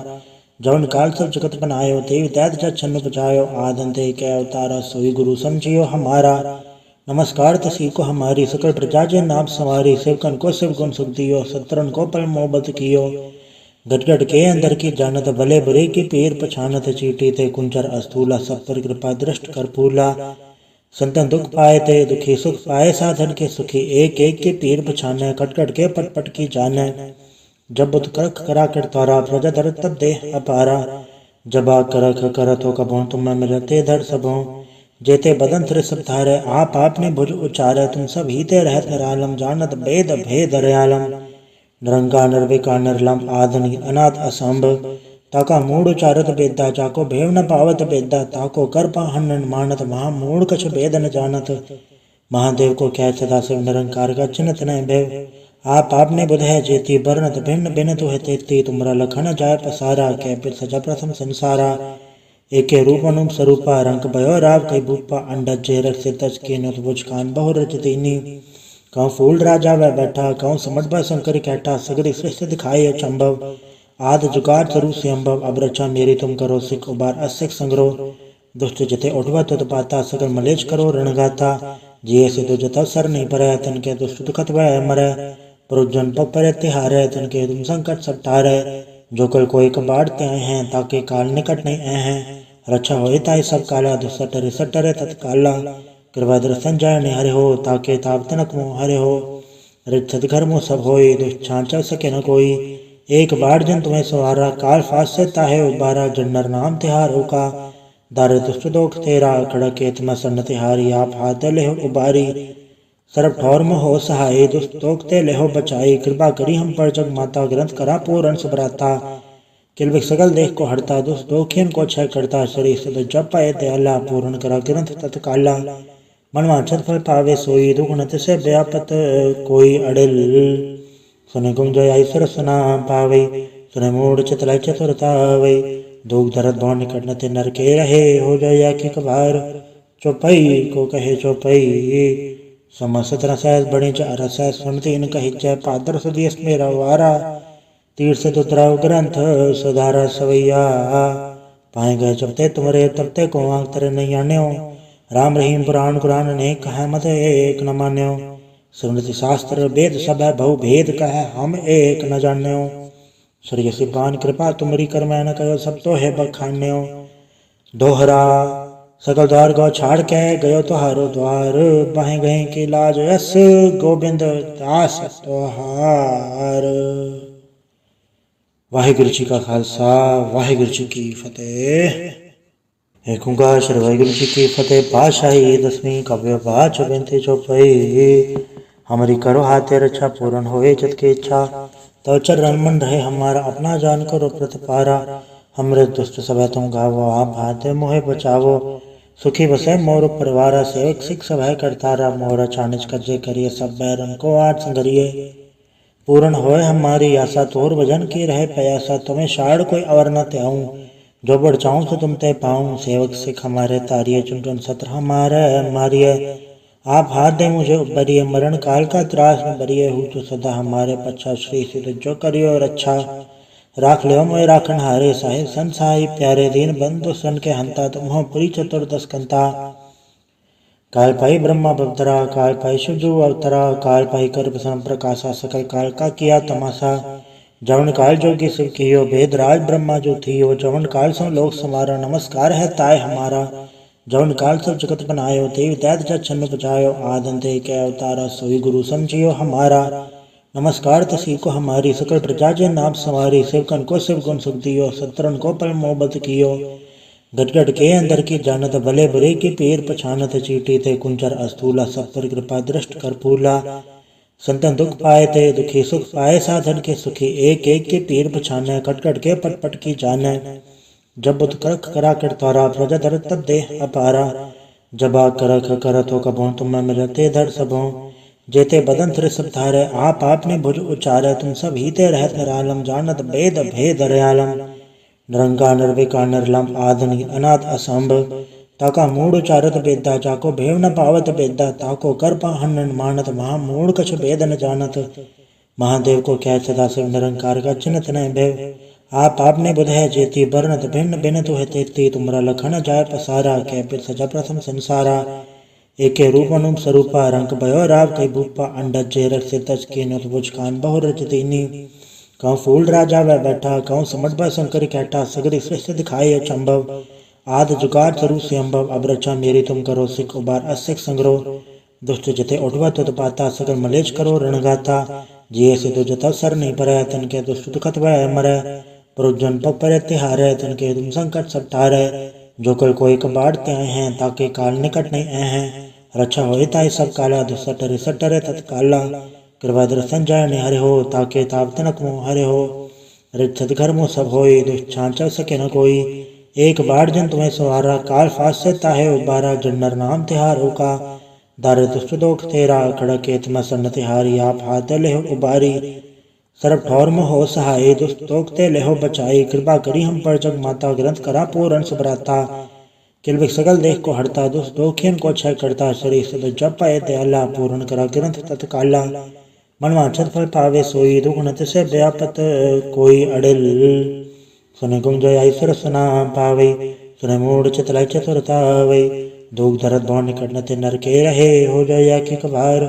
जवन काल सब जगत बनायो, देव दैत जग छन्न बजायो। आदि के अवतारा, सोई गुरु समझियो हमारा। नमस्कार तसी को हमारी, सकल प्रजा जे नाम सवारी। सेवकन को शिव गुण सुख दियो, सत्रन को पल मोहब्बत कियो। गट गट के अंदर की जानत, भले बुरे की पीर पछानत। चीटी ते कुंचर अस्थूला, सब पर कृपा दृष्ट कर फूला। संतन दुख पाए ते दुखी, सुख पाए साधन के सुखी। एक एक के पीर पछाने, कट कट के पट पट की जाने। जब बुत करख करा कर तारा, प्रजा धर तब देह अपारा। जबा करख करत हो कबो, तुम मिलते धर सबो। जेते बदन तिर सब धारे, आप आपने भुज उचारे। तुम सब हीते रहत निरालम, जानत वेद भेद दयालम। निरंकार निर्विकार निर्लम, आदि अनाथ असंभ। ताका मूड उचारत बेदा, जाको भेव न पावत बेदा। ताको कर पाहन मानत, महा मूड कछ भेद न जानत। महादेव को क्या सदा शिव, निरंकार का चिन्हत न भेव। आप आपने बुध है जेती, बरनत भिन्न भिन्न तुह तेती। तुमरा लखन जाय पसारा, कै पिर सजा प्रथम संसारा। एके रूप अनुप स्वरूपा, रंग भयो राव कई भूपा। अंडज जे रख से तज के नुत बुझ कान बहु रच दीनी। कहूँ फूल राजा वह बैठा, कहूँ समझ ब शंकर कैठा। सगरी सृष्टि दिखाई अचंभव, आद जुगाड़ तरु से अम्भव। अब रचा मेरी तुम करो सिख, उबार असिख संग्रह। दुष्ट जिते उठवा तुत पाता, सकल मलेच करो रणगाता। जिये से तो जता सर नहीं परै, तन के दुष्ट दुखत वह मरै। प्रजन पग पर तिहारे, तन के तुम संकट सब टारे। जो कल कोई कबाड़ त्याए हैं, ताके काल निकट नहीं आए हैं। रक्षा होए ताई सब काला, दुसटरे सटरे तत्काला। कृपा दर्शन जाय निहरे हो, ताके ताप तनक मोह हरे हो। रित घर मुँह सब होई, दुष्ट छांचल सके न कोई। एक बार जन तुम्हें सवारा, काल फास से ताहे उबारा। जन्नर नाम तिहारो का, दारे दुष्ट दोख तेरा। खड़क एतमा सन्न तिहारी, आप हाथ ले उबारी। सर्व ठौर में हो सहाय, दुष्ट तोकते लेहो बचाई। कृपा करी हम पर जग माता, ग्रंथ करा पूरन सुभराता। किलबिक सकल देख को हरता, दुष्ट दोखियन को क्षय करता। शरीर से जप पाए दयाला, पूर्ण करा ग्रंथ तत्काला। मन वांछित फल पावे सोई, दुख नत से व्यापत कोई अड़िल। सुने गुम जय ऐश्वर सुना पावे, सुने मूड चितलाई चतुरता वै। दुख दर्द भव निकट नते नर के रहे, हो जाय की कबार। चौपई को कहे चौपई, समस्त रसैस बड़े रस सुनते इन कहिचै। पादर सुदियस मेरा वारा, तीर से तुतराव ग्रंथ सुधारा सवैया। पाए गए जबते तुमरे, तबते को आंख तेरे नहीं आन्यो। राम रहीम पुराण कुरान ने कहा, मत एक न मान्यो। स्मृति शास्त्र वेद सब है, बहु भेद कह हम एक न जान्यो। श्री सिपान कृपा तुमरी कर, मैं न कहो सब तो है बखान्यो। दोहरा सकल द्वार गौ छाड़ के, गयो तुहारो द्वार। बाहें गए के लाज यस, गोबिंद दास तुहार। वाहिगुरु जी का खालसा, वाहिगुरु जी की फतेह। एक ओंकार श्री वाहिगुरु जी की फतेह। पातशाही दसवीं काव्य पाठ बेनती चौपाई। हमारी करो हाथे रक्षा, पूर्ण होए जत की इच्छा। तव चरण मन रहे हमारा, अपना जान करो प्रतिपारा। हमरे दुष्ट सब तुम गावो, आप हाथे मोहे बचावो। सुखी बसे मोर परिवारा, सेवक सिख सब है करतारा। मोरा चानिच कजे करिए, सब बैरन को आठ संगरिए। पूर्ण होए हमारी आशा, तोर भजन की रहे प्रयासा। तुम्हें शाड़ कोई अवर न त्याऊं, जो बढ़ चाहूँ तो तुम ते पाऊँ। सेवक सिख हमारे तारिये, चुन चुन सत्र हमारे मारिये। आप हाथ दे मुझे उबरिए, मरण काल का त्रास न बरिए। हूँ तो सदा हमारे पच्छा, श्री सिद्ध जो करियो रक्षा। राख लियो मोय राखन हारे, साहिब सन साहिब प्यारे। दीन बंधु सन के हंता, तुम हो पुरी चतुर्दश कंता। काल पाई ब्रह्मा बवतरा, काल पाई शिवजू अवतरा। काल पाई कर प्रसन्न प्रकाशा, सकल काल का किया तमाशा। जवन काल जोगी शिव कियो, भेद राज ब्रह्मा जो थियो। जवन काल सो लोक समारा, नमस्कार है ताय हमारा। जवन काल सब जगत बनायो, देव दैत जग छन्न बजायो। आदि के अवतारा, सोई गुरु समझियो हमारा। नमस्कार तसी को हमारी, सकल प्रजा जे नाम सवारी। सेवकन को शिव गुण सुख दियो, सत्रन को पल मोहब्बत कियो। गट गट के अंदर की जानत, भले बुरे की पीर पछानत। चीटी ते कुंचर अस्थूला, सब पर कृपा दृष्ट कर फूला। संतन दुख पाए ते दुखी सुख पाए, साधन के सुखी एक एक के पीर पछाने, कट कट के पट पट की जाने। जब बुत करख करा कर तारा, प्रजा धर तब देह अपारा। जबा करख करत हो कबों, तुम मिलते धर सबों। जेते बदन तिर सब धारे, आप आपने भुज उचारे। तुम सब हीते रहत निरालम, जानत भेद भेद दयालम। निरंकार निर्विकार निर्लम, आदि अनाथ असंभ। ताका मूढ़ उचारत बेदा, जाको भेव न पावत बेदा। ताको कर पाहन मानत, महा मूढ़ कछ भेद न जानत। महादेव को क्या सदा शिव निरंकार का चिन्हत न भेव। आप आपने बुध है जेती, बरनत भिन्न भिन्न तुह तेती। तुमरा लखन जाय पसारा, कै पिर सजा प्रथम संसारा। एके रूप अनुप स्वरूपा, रंग भयो राव कई भूपा। अंडज जे रख से तज के नुत बुझ कान बहु रच दीनी। कहूँ फूल राजा वह बैठा, कहूँ समझ ब शंकर कैठा। सगरी सृष्टि दिखाई अचंभव, आद जुगाड़ स्वरूप से अम्भव। अब रक्षा मेरी तुम करो, सिख उबार असिख संग्रह। दुष्ट जते उठवा तुत पाता, सगर मलेच करो रणगाता। जिये से तो जता सर नहीं परै, तन के दुष्ट दुखत वह मरै। पुरुजन पग परे तिहारे, तन के तुम संकट सब टारे। जो कल कोई कबाड़ते आए हैं, ताके काल निकट नहीं आए हैं। रक्षा होए ताई सब काला, दुसटरे सटरे तत्काला। कृपा दर्शन जाय निहरे हो, ताके ताप तनक मोह हरे हो। रिक्षत घर मुँह सब होई, दुष्ट छांचल सके न कोई। एक बार जन तुम्हें सवारा, काल फास से ताहे उबारा। जन्नर नाम तिहारो का, दारे दुष्ट दोख तेरा। खड़के तुम सन्न तिहारी, आप हाथ लेहो उबारी। सर्व ठौर में हो सहाय, दुष्ट दोखते लेहो बचाई। कृपा करी हम पर जग माता, ग्रंथ करा पूरन सुभराता। किलविक सकल देख को हरता, दुष्ट दोखियन को क्षय करता। शरीर से जप पाए दयाला, पूर्ण करा ग्रंथ तत्काला। मन वांछत फल पावे सोई, दुख नत से व्यापत कोई अड़िल। सुने गुंज ऐश्वर सुना पावे, सुने मूढ़ चितलाई चतुरता वे। दुख धरत भव निकट न ते नर के रहे, हो जाय कि कभार।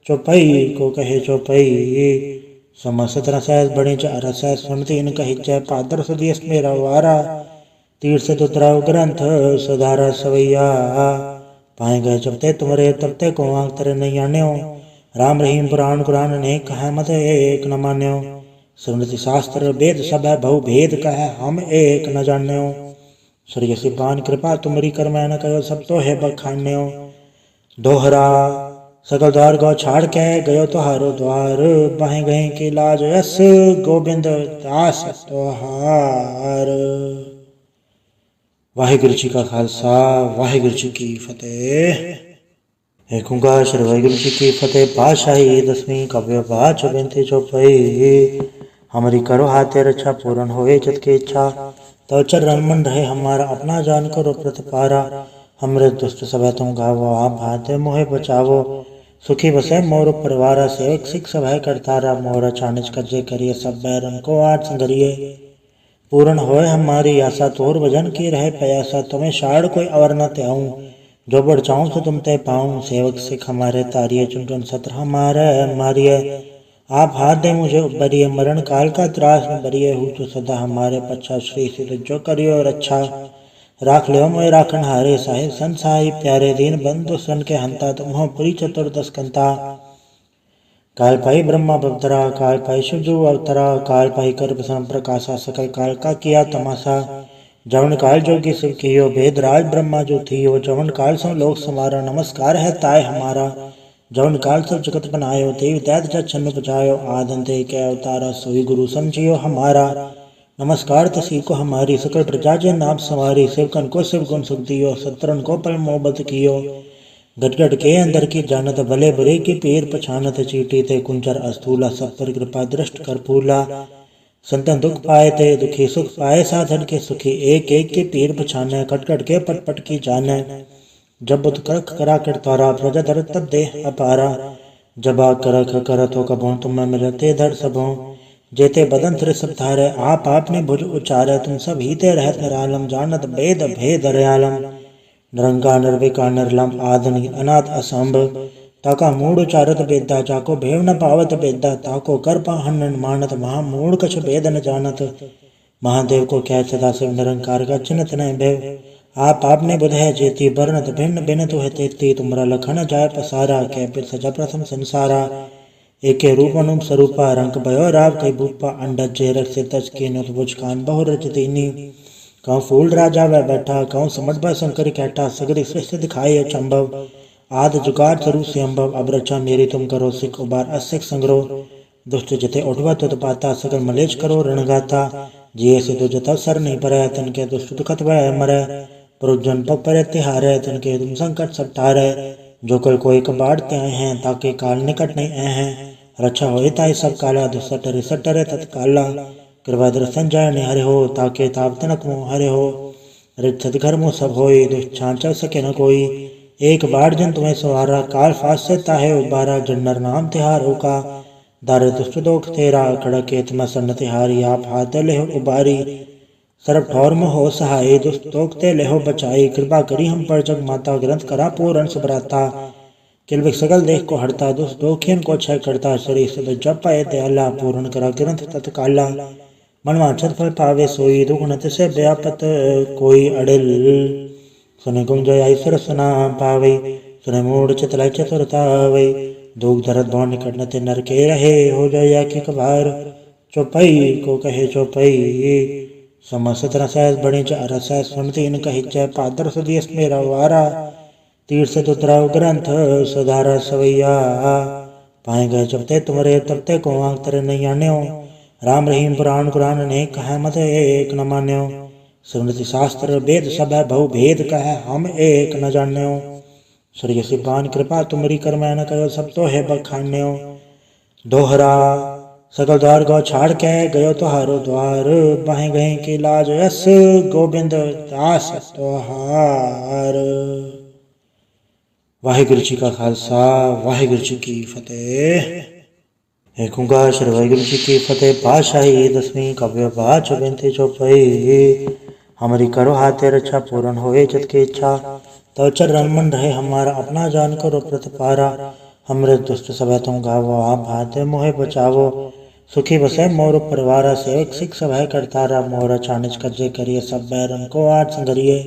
चौपई को कहे चौपई, समस्त रसैस बड़ी रसैस। सुनती इन कही जय, पादर सुदियस मेरा वारा। तीर से दुतराव ग्रंथ सुधारा सवैया। पाए गए जबते तुमरे, तबते को आंख तरे नहीं आन्यो। राम रहीम पुराण कुरान ने कहा, मत एक न मान्यो। स्मृति शास्त्र वेद सब है, बहु भेद कह हम एक न जान्यो। सूर्य सिपान कृपा तुमरी, कर मैं न कहो सब तो है बखान्यो। दोहरा सकल द्वार गौ छाड़ के, गयो तुहारो द्वार। बाहें गए के लाज यस, गोविंद दास तुहार। वाहिगुरु जी का खालसा, वाहिगुरु जी की फतेह। एक ओंकार श्री वाहिगुरु जी की फतेह। पातशाही दसवीं काव्य पाठ चौबीस चौपाई। हमारी करो हाथे रक्षा, पूर्ण होए जत की इच्छा। तव चरण मन रहे हमारा, अपना जान करो प्रतिपारा। हमरे दुष्ट सब तुम गावो, आप भाते मोहे बचावो। सुखी बसे मोर परिवारा, सेवक सिख सब है करतारा। मोर चानिच कज्जे करिए, सब बैरन को आठ संगरिए। पूर्ण होए हमारी आशा, तोर भजन की रहे प्रयासा। तुम्हें शाड़ कोई अवर न त्याऊं, जो बढ़ चाहूं तो तुम ते पाऊं। सेवक सिख हमारे तारिये, चुन चुन सत्र हमारे मारिये। आप हाथ दे मुझे उबरिए, मरण काल का त्रास में बरिए। हूँ तो सदा हमारे पच्छा, श्री सिद्ध जो करियो रक्षा। राख लियो मोय राखन हारे, साहिब संसाई प्यारे। दीन बंधु सन के हंता, तुम हो पुरी चतुर्दश कंता। काल पाई ब्रह्मा बवतरा, काल पाई शिवजू अवतरा। काल पाई कर प्रसन्न प्रकाशा, सकल काल का किया तमाशा। जवन काल जोगी शिव कियो, भेद राज ब्रह्मा जो थियो। जवन काल सो लोक समारा, नमस्कार है ताय हमारा। जवन काल सब जगत बनायो, देव दैत जग छन्न बजायो। आदंते के अवतारा, सोई गुरु समझियो हमारा। नमस्कार तसी को हमारी, सकल प्रजा जे नाम सवारी। शिवकन को शिव गुण सुख दियो, सत्रन को पल मोहब्बत कियो। गट गट के अंदर की जानत, भले बुरे की पीर पछानत। चीटी ते कुंचर अस्थूला, सब पर कृपा दृष्ट कर फूला। संतन दुख पाए ते दुखी सुख पाए, साधन के सुखी एक एक के पीर पछाने। कट कट के पट पट की जाने। जब बुत करख करा कर तारा, प्रजा धर तब देह अपारा। जबा करख करत हो कबों, तुम मिलते धर सबों। जेते बदन तिर सब धारे, आप आपने भुज उचारे। तुम सब हीते रहत निरालम, जानत भेद भेद दयालम। निरंकार निर्विकार निर्लम, आदि अनाथ असंभ। ताका मूढ़ उचारत बेदा, जाको भेव न पावत बेदा। ताको कर पाहन मानत, महा मूढ़ कछ भेद न जानत। महादेव को क्या सदा शिव निरंकार का चिन्हत न भेव। आप आपने बुध है जेती, बरनत भिन्न भिन्न तुह तेती। तुमरा लखन जाय पसारा, कै पिर सजा प्रथम संसारा। एके रूप अनुप स्वरूपा, रंग भयो राव कई भूपा। अंडज जे रख से तज के नुत बुझ कान बहु रच दीनी। कहूँ फूल राजा वह बैठा, कहूँ समझ ब शंकर कैठा। सगरी सृष्टि दिखाई अचंभव, आद जुगाड़ तरु से संभव अब रचा मेरी तुम करो सिख उबार असिख संग्रह दुष्ट जते उठवा तुत पाता सकल मलेच करो रणगाता जिये से तो जता सर नहीं पर तन के दुष्ट दुखत वह मरे पुरुजन पग पर तिहारे तन के तुम संकट सब टारे जो कल कोई कबाड़ते आए हैं ताके काल निकट नहीं आए हैं रक्षा हो ताई सब काला दुसटरे सटरे तत्काला कृपा दर्शन जय ने हरे हो ताके ताप तनक मोह हरे हो रिच्छत घर मुँह सब होई दुष्छान चल सके न कोई एक बार जन तुम्हें सवारा काल फास से ताहे उबारा जन्नर नाम तिहार होका दार दुष्ट दोख तेरा खड़के तुम सन्न तिहारी आप हाथ ले हो उबारी सरब ठौर में हो सहाय दुष्ट दोखते ले हो बचाई कृपा करी हम पर जग माता ग्रंथ करा पूर्ण सुभराता किलविक सगल देख को हड़ता दुष्ट दोखियन को क्षय करता शरीर से जब पाए दयाला पूर्ण करा ग्रंथ तत्काला मनवांछत फल पावे सोई दुगुणत से व्यापत कोई अड़िल सुने गुंजय ईश्वर सुना पावे सुने मूड चितलय चतुरता वे दुख दरद भौन निकट न ते नर के रहे हो जाय की कबार चौपाई को कहे चौपाई समस्त रसैस बड़े च रसैस सुनती इन कही च पादर सुदेश मेरा वारा तीर से तुतराव ग्रंथ सुधारा सवैया पाए गए जबते तुम्हारे तबते को आंख तेरे नहीं आन्यो राम रहीम पुराण कुरान ने कहा मत एक न मान्यो स्मृति शास्त्र वेद सब है बहु भेद कह हम एक न जान्यो सूर्य सिपान कृपा तुमरी कर मैं न कहो सब तो है बखान्यो दोहरा सकल द्वार गौ छाड़ के गयो तुहारो द्वार बाहे गए के लाज यस गोविंद दास तोहार। वाहिगुरु जी का खालसा वाहिगुरु जी की फतेह। एक ओंकार श्री वाहिगुरु जी की फतेह। पातशाही दसवीं काव्य पाठ बेनती चौपाई। हमारी करो हाथे रक्षा पूर्ण होए जत की इच्छा तो चरण मन रहे हमारा अपना जान करो प्रतपारा। हमरे दुष्ट सब तुम गावो आप हाथे मोहे बचावो सुखी बसे मोर परिवार सेवक सिख सब है करतारा मोर चानिच कज्जे करिए सब बैरन को आठ संगरिए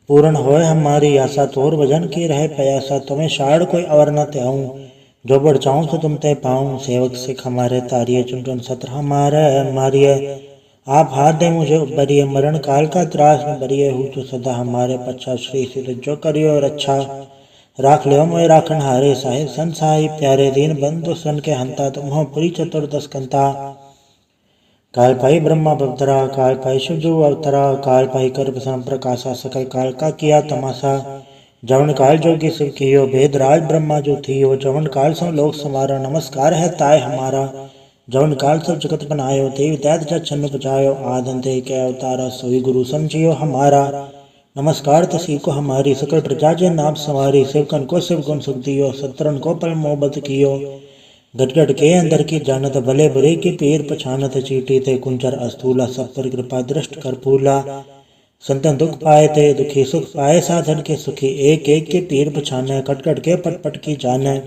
पूर्ण होए हमारी आशा तोर भजन की रहे प्रयासा तुम्हें शाड़ कोई अवर न त्याऊं जो बढ़ चाहूं तो तुम ते पाऊं सेवक सिख हमारे तारिये चुन सत्र हमारे मारिये आप हाथ दे मुझे उबरिए मरण काल का त्रास में बरिए हूँ तो सदा हमारे पच्छा श्री सिद्ध जो करियो रक्षा राख लियो मोए राखन हारे साहिब संसाई प्यारे दीन बंधु सन के हंता तुम पुरी चतुर्दश कंता काल पाई ब्रह्मा बवतरा काल पाई शिवजू अवतरा काल पाई कर प्रसन्न प्रकाशा सकल काल का किया तमाशा जवन काल जोगी शिव कियो भेद राज ब्रह्मा जो थियो जवन काल सो लोक समारा नमस्कार है ताय हमारा जवन काल सब जगत बनायो देव दैत जत छन्न बजायो आदन दे के अवतारा सोई गुरु समझियो हमारा नमस्कार तसी को हमारी सकल प्रजा जे नाम सवारी शिवकन को शिव गुण सुख दियो सत्रन को पल मोहब्बत कियो गटगट के अंदर की जानत भले बुरे की पीर पछानत चीटी ते कुंचर अस्थूला सब पर कृपा दृष्ट कर फूला संतन दुख पाए ते दुखी सुख पाए साधन के सुखी एक एक के पीर पछाने कटकट के पट पट की जाने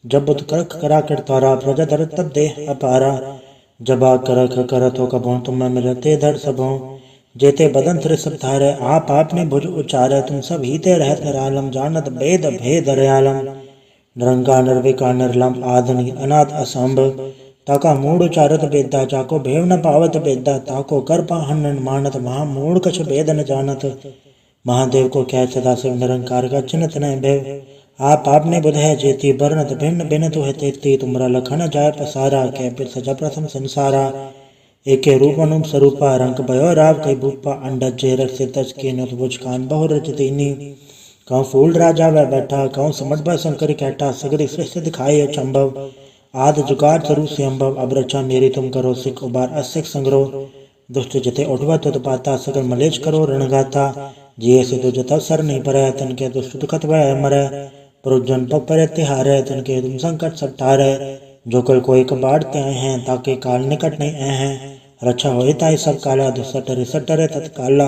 जब बुत करख करा कर तारा प्रजा दर तब दे अपारा जबा करख करत हो कबो तुम मिलते धर सबों जेते बदन तिर सब धारे आप आपने भुज उचारे तुम सब हीते रहत निरालम जानत भेद भेद रयालम निरंकार निर्विकार निर्लम आदनि अनाथ असंभ ताका मूड उचारत बेदा जाको भेव न पावत बेदा ताको कर पाहन मानत महामूड कछ भेद न जानत महादेव को क्या सदा शिव निरंकार का चिन्हत न भेव आप आपने बुध है जेती बरनत भिन्न भिन्न तो है तेती तुमरा लखन जाय पसारा कै फिर सजा प्रथम संसारा एके रूप अनुप स्वरूपा रंग भयो राव कई भूपा अंडज जे रख से तज के नुत बुझ कान बहु रचतीनी कहूँ फूल राजा वह बैठा कहूँ समझ ब शंकर कैटा सगरी सृष्टि दिखाए अचंभव आद जुगाड़ तरु से अम्भव अब रचा मेरी तुम करो सिख उबार असिख संग्रह दुष्ट जते उठवा तुत पाता सकल मलेच करो रणगाता जिये से तो जता सर नहीं पर तन के दुष्ट दुखत वह मरे पुरुजन पग पर तिहारे तन के तुम संकट सब टारे जो कल कोई कबाड़ते आए हैं ताके काल निकट नहीं आए हैं रक्षा हो ताई सब काला दुसटरे सटरे तत्काला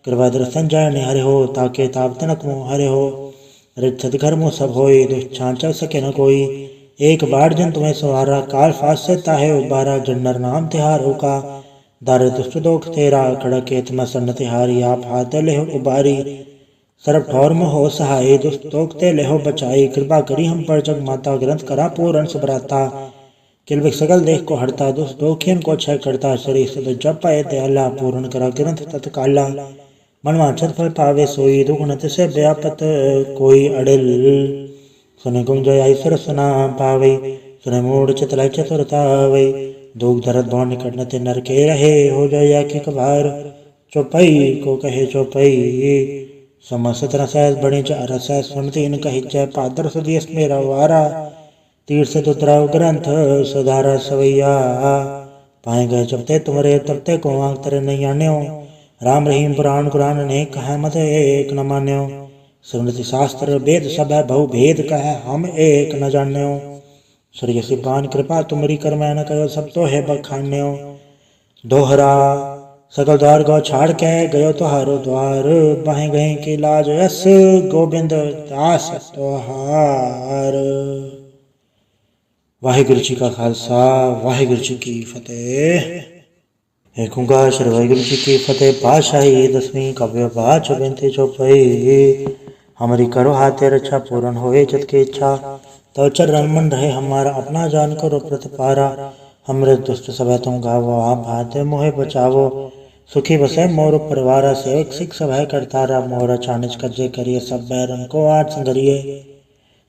कृपा दर्शन जय ने हरे हो ताके ताप तनक मोह हरे हो रिच्छत घर मुँह सब होई दुष्छान चल सके न कोई एक बार जन तुम्हें सवारा काल फास से ताहे उबारा जन्नर नाम तिहार होका दारे दुष्ट दोख तेरा खड़के तुम सन्न तिहारी आप हाथ ले हो उबारी सरब ठौर में हो सहाय दुष्ट दोखते ले हो बचाई कृपा करी हम पर जग माता ग्रंथ करा पूर्ण सुभराता किलविक सगल देख को हड़ता दुष्ट दोखियन को क्षय करता शरीर से जब पाए दयाला पूर्ण करा ग्रंथ तत्काला मनवांछत फल पावे सोई, दुगुण तिसे व्यापत कोई अड़िल। सुने गुंजय ईश्वर सुना पावे, सुने मूढ़ चितलाई चतुरतावे। दुख दर्द भव निकट न ते नर के रहे, हो जाय एक बार चौपाई को कहे चौपाई। समस्त रसैस बणि रस सुनती इन कही जय, पादर सुदियस मेरा वारा। तीर से तुतराव ग्रंथ सुधारा सवैया, पाए गए जबते तुमरे तबते को आंख तेरे नहीं आन्यो। राम रहीम पुराण कुरान ने कहा मत एक न मान्यो। स्मृति शास्त्र वेद सब है बहु भेद कह, हम एक न जान्यो। श्री सिपान कृपा तुमरी कर मैं न कहो, सब तो है बखान्यो। दोहरा सकल द्वार गौ छाड़ के गयो तुहारो द्वार, बाहें गए की लाज यस गोबिंद दास तुहार। वाहिगुरु जी का खालसा, वाहिगुरु जी की फतेह। एक ओंकार श्री वाहिगुरु जी की फतेह। पातशाही दसवीं काव्य पाठ बेनती चौपाई। हमारी करो हाथे रक्षा, पूर्ण होए जत की इच्छा। तव चरण मन रहे हमारा, अपना जान करो प्रतिपारा। हमरे दुष्ट सब तुम गावो, आप भाते मोहे बचावो। सुखी बसे मोर परिवारा, सेवक सिख सब है करतारा। मोर चानिज कज्जे करिए, सब बैरन को आज संगरिए।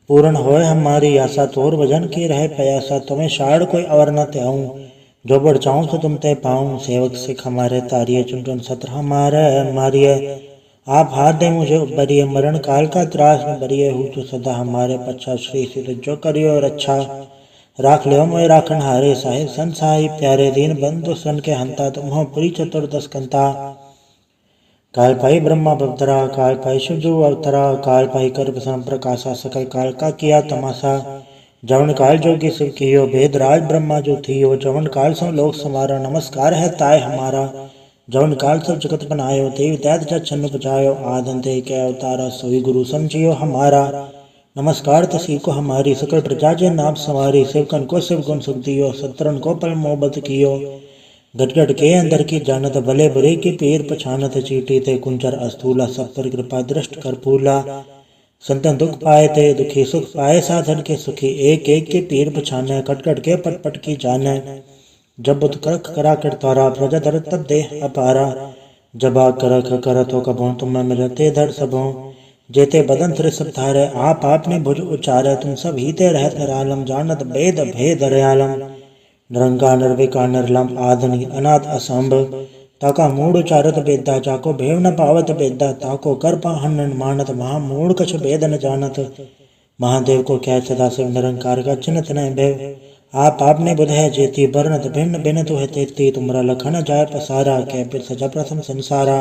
पूर्ण होए हमारी आशा, तोर भजन की रहे प्रयासा। तुम्हें शाड़ कोई अवर न त्याऊं, जो बढ़ चाहूं तो तुम ते पाऊं। सेवक सिख हमारे तारिये, चुन चुन सत्र हमारे मारिये। आप हाथ दे मुझे उबरिए, मरण काल का त्रास न बरिए। हूँ तो सदा हमारे पच्छा, श्री सिद्ध जो करियो रक्षा। राख लियो मोय राखन हारे, साहिब संत साहिब प्यारे। दीन बंधु सन के हंता, तुम हो पुरी चतुर्दश कंता। काल पाई ब्रह्मा बवतरा, काल पाई शिवजू अवतरा। काल पाई कर प्रसन्न प्रकाशा, सकल काल का किया तमाशा। जवन काल जोगी शिव कियो, भेद राज ब्रह्मा जो थियो। जवन काल सो लोक समारा, नमस्कार है ताय हमारा। जवन काल सब जगत बनायो, देव दैत जग छन्न बजायो। आद अंत एक अवतारा, सोई गुरु समझियो हमारा। नमस्कार तसी को हमारी, सकल प्रजा जे नाम सवारी। शिवकन को शिव गुण सुख दियो, सत्रन को पल मोहब्बत कियो। गट गट के अंदर की जानत, भले बुरे की पीर पछानत। चीटी ते कुंचर अस्थूला, सब पर कृपा दृष्ट कर फूला। संतन दुख पाए ते दुखी, सुख पाए साधन के सुखी। एक एक के पीर पछाने, कट कट के पट पट की जाने। जब बुत करख करा कर तारा, प्रजा दर तब देह अपारा। जबा करख करत हो कबों, तुम मिलते धर सबों। जेते बदन तिर सब धारे, आप आपने भुज उचारे। तुम सब हीते रहत निरालम, जानत वेद भेद रयालम। निरंकार निर्विकार निर्लम, आदि अनाथ असंभ। ताका मूढ़ उचारत बेदा, जाको भेव न पावत बेदा। ताको कर पाहन मानत, महा मूढ़ कछ भेद न जानत। महादेव को क्या सदा शिव, निरंकार का चिन्हत न भेव। आप आपने बुध है जेती, बरनत भिन्न भिन्न तो है तेती। तुमरा लखन जाय पसारा, कै फिर सजा प्रथम संसारा।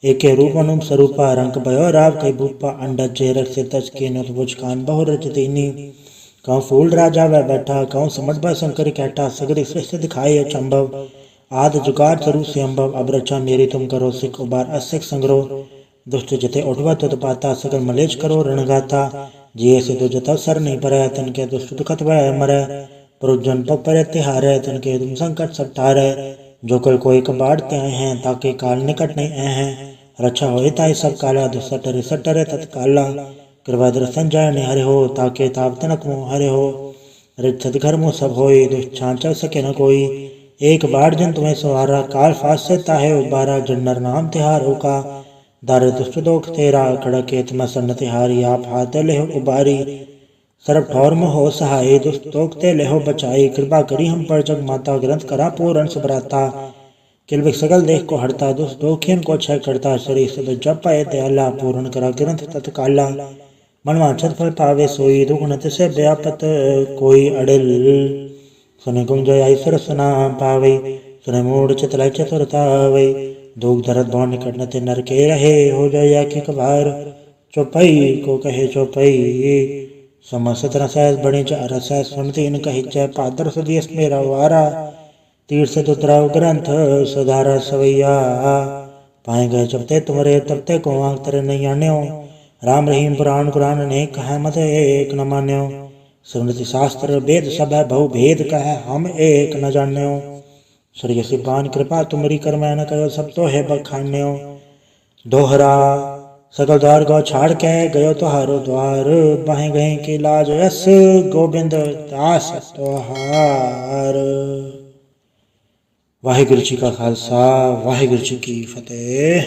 एके रूप अनुप स्वरूपा, रंग भयो राव कई भूपा। अंडज जे रख से तज के नुत भुज कान बहु रच दीनी। कहूँ फूल राजा वह बैठा, कहूँ समझ ब शंकर कैटा। सगरी सृष्टि दिखाई अचंभव, आद जुगाड़ स्वरूप से अम्भव। अब रचा मेरी तुम करो, सिख उबार असिख संग्रह। दुष्ट जते उठवा तुत पाता, सकल मलेच करो रणगाता। जिये से दो जता सर नहीं परै, तन के दुष्ट दुखत वह मरै। पुरुजन पग पर तिहारे, तन के तुम संकट सब टारे। जो कल कोई कबाड़ ते आए हैं, ताके काल निकट नहीं आए हैं। रक्षा होए ताई सब काला, दुसट रिसट रे तत्काला। कृपा दर्शन जाय निहरे हो, ताके ताप तनक मुँह हरे हो। रित घर मुँह सब होई, दुष्ट छान चल सके न कोई। एक बार जन तुम्हें सवारा, काल फास से ताहे उबारा। जन्नर नाम तिहार होका, दारे दुष्ट दोख तेरा। खड़क तुम सन्न तिहारी, आप हाथ ले उबारी। सर्व ठौर में हो सहाय, दुष्ट तोकते लेहो बचाई। कृपा करी हम पर जग माता, ग्रंथ करा पूर्ण सुभ्राता। किलबिक सकल देख को हरता, दुष्ट दोखियन को क्षय करता। शरीर से जप पाए दयाला, पूर्ण करा ग्रंथ तत्काला। मनवांछत फल पावे सोई, दुख न तिसे व्यापत कोई अड़िल। सुने गुंजय ईश्वर सुना पावे, सुने मूढ़ चितलाई चतुरतावे। दुख दर्द भव निकट न ते नर के रहे, हो जाय एक बार चौपाई को कहे चौपाई। समस्त रसैस बणि रसैस, सुनती इन कही जय। पादर सुदियस मेरा वारा, तीर से तुतराव ग्रंथ सुधारा सवैया। पाए गए जबते तुमरे तबते को आंख तेरे नहीं आन्यो। राम रहीम पुराण कुरान ने कहा मत एक न मान्यो। स्मृति शास्त्र वेद सब है बहु भेद कह, हम एक न जान्यो। श्री सिपान कृपा तुमरी कर मैं न कहो, सब तो है बखान्यो। दोहरा सकल द्वार गौ छाड़ के गयो तुहारो द्वार। बाहें गए की लाज यस गोबिंद दास तुहार। वाहिगुरु जी का खालसा, वाहिगुरु जी की फतेह।